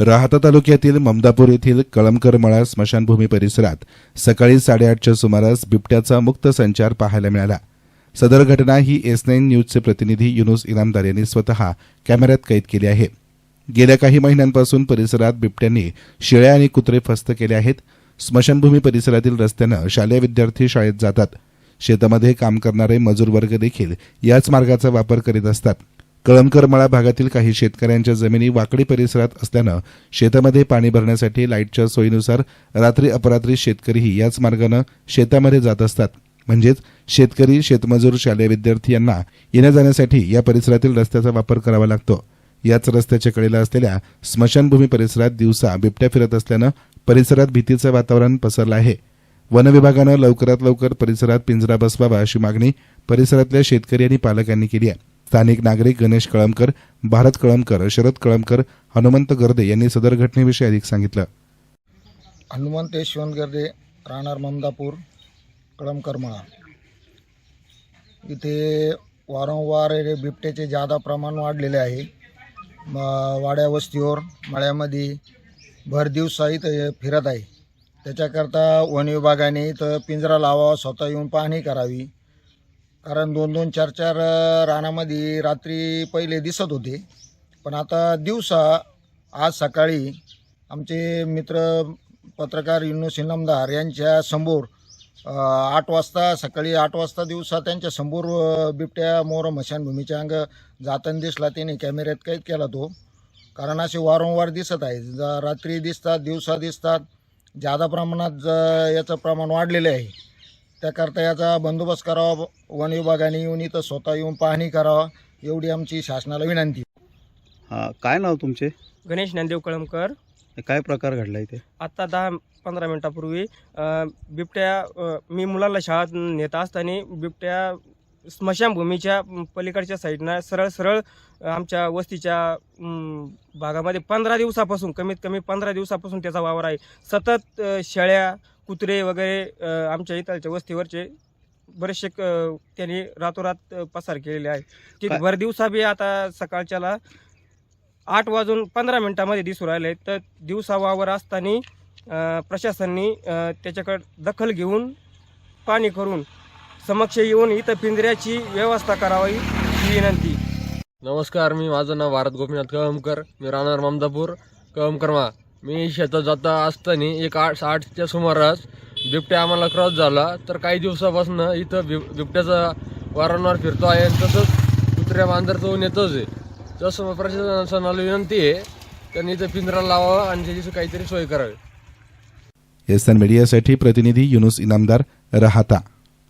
राहाता तालुक्यातील ममदापूर येथील कळमकर मळा स्मशानभूमी परिसरात सकाळी 8:30च्या सुमारास बिबट्याचा मुक्त संचार पाहायला मिळाला। सदर घटना ही S9 न्यूजचे प्रतिनिधी युनुस इनामदार यांनी स्वतः कॅमेऱ्यात कैद केली आहे। गेल्या काही महिन्यांपासून परिसरात बिबट्यांनी शेळ्या आणि कुत्रे फस्त केले आहेत। स्मशानभूमी परिसरातील रस्त्यानं शालेय विद्यार्थी शाळेत जातात। शेतामध्ये काम करणारे मजूर वर्ग देखील याच मार्गाचा वापर करीत असतात। कळमकर मळा भागातील काही शेतकऱ्यांच्या जमिनी वाकडी परिसरात असल्यानं शेतामध्ये पाणी भरण्यासाठी लाईटच्या सोयीनुसार रात्री अपरात्री शेतकरीही याच मार्गानं शेतामध्ये जात असतात। म्हणजेच शेतकरी, शेतमजूर, शालेय विद्यार्थी यांना येण्या जाण्यासाठी या परिसरातील रस्त्याचा वापर करावा लागतो। याच रस्त्याच्या कडेला असलेल्या स्मशानभूमी परिसरात दिवसा बिबट्या फिरत असल्यानं परिसरात भीतीचं वातावरण पसरलं आहे। वन विभागानं लवकरात लवकर परिसरात पिंजरा बसवावा अशी मागणी परिसरातल्या शेतकरी आणि पालकांनी केली आहे। स्थानिक नागरिक गणेश कळमकर, भारत कळमकर, शरद कळमकर, हनुमंत गर्दे यांनी सदर घटनेविषयी अधिक सांगितलं। हनुमंत यशवंत गर्दे, राहणार ममदापूर, कळमकर मळा। इथे वारंवार बिबट्याचे जादा प्रमाण वाढलेले आहे। वाड्या वस्तीवर मळ्यामध्ये भर दिवसा इथं फिरत आहे। त्याच्याकरता वन विभागाने इथं पिंजरा लावावा, स्वतः येऊन पाहणी करावी। कारण 2-2, 4-4 रानामध्ये रात्री पहिले दिसत होते, पण आता दिवसा आज सकाळी आमचे मित्र पत्रकार युनुस इनामदार यांच्या समोर 8 वाजता, सकाळी 8 वाजता दिवसा त्यांच्या समोर बिबट्या मोर स्मशानभूमीच्या अंग जाताना दिसला। त्याने कॅमेऱ्यात कैद केला तो। कारण असे वारंवार दिसत आहे, रात्री दिसतात, दिवसा दिसतात। जादा प्रमाणात याचं प्रमाण वाढलेलं आहे। त्याकरता याचा बंदोबस्त करावा, वन विभागाने येऊन इथं स्वतः येऊन पाहणी करावा, एवढी आमची शासनाला विनंती। काय नाव तुमचे? गणेश ज्ञानदेव कळमकर। काय प्रकार घडला इथे? आता 10-15 मिनिटापूर्वी बिबट्या, मी मुलाला शाळेत नेत असताना बिबट्या स्मशानभूमीच्या पलीकडच्या साईडनं सरळ आमच्या वस्तीच्या भागामध्ये 15 दिवसापासून, कमीत कमी 15 दिवसापासून त्याचा वावर आहे। सतत शेळ्या, कुत्रे वगैरे आमच्या इथलच्या वस्तीवरचे बरेचसे त्यांनी रातोरात पसार केलेले आहे। ते भर दिवसा बी आता सकाळच्याला 8:15 दिसू राहिले। तर दिवसा वावर असताना प्रशासनाने त्याच्याकडे दखल घेऊन पाणी करून समक्ष येऊन इथं पिंजऱ्याची व्यवस्था करावी ही विनंती। नमस्कार, माझं नाव भारत गोपीनाथ कळमकर, मी राहणार ममदापूर, कळमकर मळा। मी शेतात जाता असताना एक 8:30च्या सुमारास बिबट्या आम्हाला क्रॉस झाला। तर काही दिवसापासून इथं बिबट्याचा वारंवार फिरतो आहे आणि तसंच कुत्र्या मांजर तो नेतोच आहे। तसं प्रशासनाला विनंती आहे, त्यांनी इथं पिंजरा लावावा आणि त्याची काहीतरी सोय करावी। S9 मीडियासाठी प्रतिनिधी युनुस इनामदार, राहाता।